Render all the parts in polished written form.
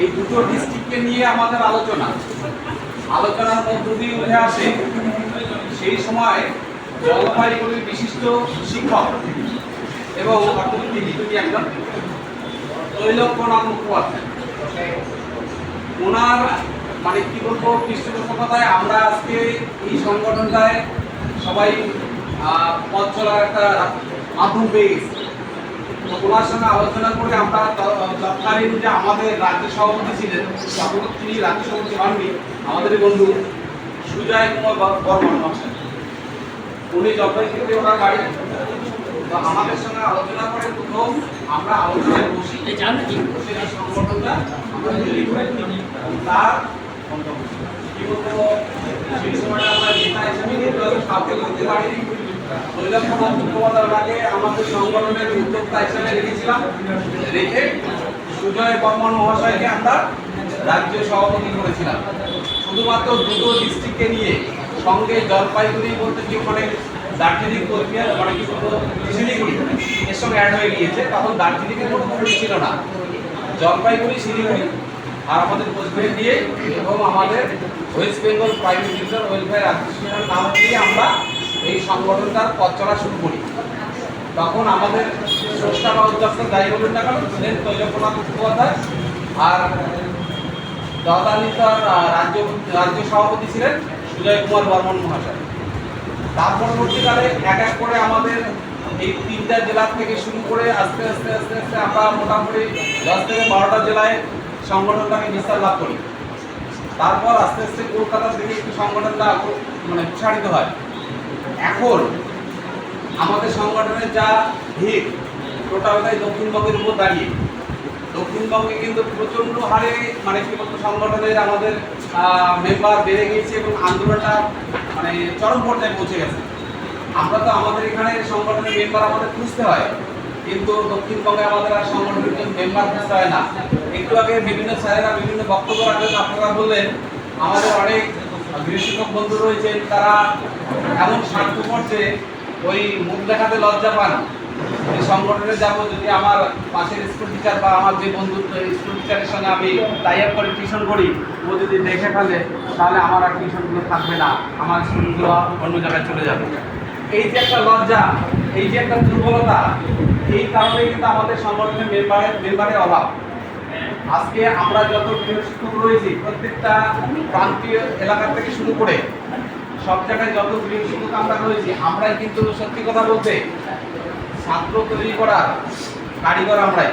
এই দুটো ডিস্ট্রিক্টকে নিয়ে আমাদের আলোচনার মধ্য দিয়ে উঠে আসে সেই সময় জলপাইগুড়ির বিশিষ্ট শিক্ষক এবং অর্থনীতি একজন তৈলক্যনাথ মুখোপাধ্যায়। ওনার মানে কি বলবো পৃষ্ঠপোষকতায় আমরা আজকে এই সংগঠনটায় সবাই পথ চলার একটা মাধ্যম পেয়ে গেছি। তো ওনার সঙ্গে আলোচনা করে আমরা তৎকালীন যে আমাদের রাজ্য সভাপতি ছিলেন, তখন তিনি রাজ্য সভাপতি হননি, আমাদের বন্ধু সুজয় কুমার বর্মন মহাশয়, উনি জলপাইগুড়িতে ওনার বাড়ি। তো আমাদের সঙ্গে আলোচনা করে প্রথম আমরা আলোচনায় বসি, বসে এই সংগঠনটা আমরা তৈরি করে তার কি বলবো সেই সময়টা আমরা নেতা হিসেবে কিন্তু কাউকে বলতে পারিনি। তৈলক্যনাথ মুখোপাধ্যায়কে আমাদের সংগঠনের উদ্যোক্তা হিসেবে রেখেছিলাম, রেখে সুজয় বর্মন মহাশয়কে আমরা রাজ্য সভাপতি করেছিলাম। শুধুমাত্র দুটো ডিস্ট্রিক্টকে নিয়ে, সঙ্গে জলপাইগুড়ি বলতে কি মানে দার্জিলিং কোচবিহার মানে কি বলবো শিলিগুড়ি এর সঙ্গে অ্যাড হয়ে গিয়েছে। তখন দার্জিলিংয়ের কোনো খবর ছিল না, জলপাইগুড়ি শিলিগুড়ি আর আমাদের কোচবিহার দিয়ে এবং আমাদের West Bengal private user welfare অ্যাসোসিয়েশনের নাম দিয়ে আমরা এই সংগঠনটার পথ চলা শুরু করি। তখন আমাদের স্রষ্টা বা উদ্যোক্তা যাই বলুন না কেন ছিলেন তৈলক্যনাথ মুখোপাধ্যায়, আর তদানীত রাজ্য সভাপতি ছিলেন সুজয় কুমার বর্মন মহাশয়। তার পরবর্তীকালে এক এক করে আমাদের এই 3টা জেলা থেকে শুরু করে আস্তে আস্তে আস্তে আস্তে আমরা মোটামুটি 10 থেকে 12টা জেলায় সংগঠনটাকে বিস্তার লাভ করি। তারপর আস্তে আস্তে কলকাতা থেকে একটু সংগঠনটা মানে প্রসারিত হয়। এখন আমাদের সংগঠনের যা ভিড় টোটালটাই দক্ষিণবঙ্গের উপর দাঁড়িয়ে। দক্ষিণবঙ্গে কিন্তু প্রচণ্ড হারে মানে কি বলতো সংগঠনের আমাদের মেম্বার বেড়ে গিয়েছে এবং আন্দোলনটা মানে চরম পর্যায়ে পৌঁছে গেছে। আমরা তো আমাদের এখানে সংগঠনের মেম্বার আমাদের খুঁজতে হয়, কিন্তু দক্ষিণবঙ্গে আমাদের আর সংগঠনের মেম্বার খুঁজতে হয় না। একটু আগে বিভিন্ন স্যারেরা বিভিন্ন বক্তব্য রাখলেন, আপনারা বললেন আমাদের অনেক গৃহশিক্ষক বন্ধু রয়েছেন, তারা এমন স্বার্থপর যে ওই মুখ দেখাতে লজ্জা পান। এই সংগঠনে যাবো যদি আমার পাশের স্কুল টিচার বা আমার যে বন্ধু স্কুল টিচারের সঙ্গে আমি টাই আপ করে টিউশন করি, ও যদি দেখে ফেলে তাহলে আমার আর টিউশনগুলো থাকবে না, আমার স্কুলগুলো অন্য জায়গায় চলে যাবে। এই যে একটা লজ্জা, এই যে একটা দুর্বলতা, এই কারণে কিন্তু আমাদের সংগঠনের মেম্বারের অভাব। আজকে আমরা যত গৃহশিক্ষক রয়েছি প্রত্যেকটা প্রান্তীয় এলাকা থেকে শুরু করে সব জায়গায় যত গৃহশিক্ষক আমরা রয়েছি, আমরাই কিন্তু সত্যি কথা বলতে ছাত্র তৈরি করার কারিগর আমরাই।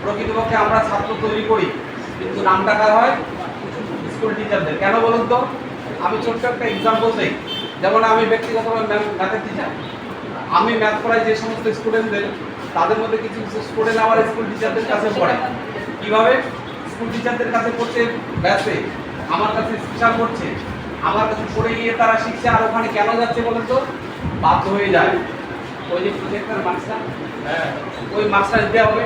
প্রকৃতপক্ষে আমরা ছাত্র তৈরি করি, কিন্তু নাম ডাকা হয় স্কুল টিচারদের। কেন বলুন তো? আমি ছোট্ট একটা এক্সাম্পল দিই। যেমন আমি ব্যক্তিগতভাবে ম্যাথের টিচার, আমি ম্যাথ পড়াই যে সমস্ত স্টুডেন্টদের, তাদের মধ্যে কিছু কিছু স্টুডেন্ট আমার স্কুল টিচারদের কাছে পড়ে। কীভাবে? স্কুল টিচারদের কাছে পড়তে ব্যস্ত, আমার কাছে শিক্ষা করছে, আমার কাছে পড়ে গিয়ে তারা শিখছে। আর ওখানে কেন যাচ্ছে বলেন তো? বাধ্য হয়ে যায়। ওই যে প্রজেক্টের মার্কসটা, ওই মার্কসটা দিতে হবে।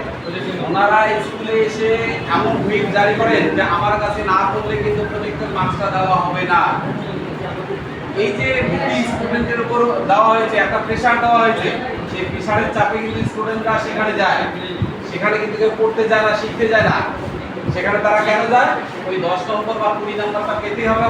ওনারা স্কুলে এসে এমন হুইপ জারি করেন যে আমার কাছে না পড়লে কিন্তু প্রজেক্টের মার্কসটা দেওয়া হবে না। এই যে স্টুডেন্টের উপর দেওয়া হয়েছে, একটা প্রেশার দেওয়া হয়েছে, সেই প্রেশারের চাপে কিন্তু স্টুডেন্টরা সেখানে যায়, সেখানে কিন্তু কেউ পড়তে যায় না, শিখতে যায় না। সেখানে তারা কেন যায়? ওই 10 নম্বর বা 20 নম্বরটা পেতে হবে আমাকে।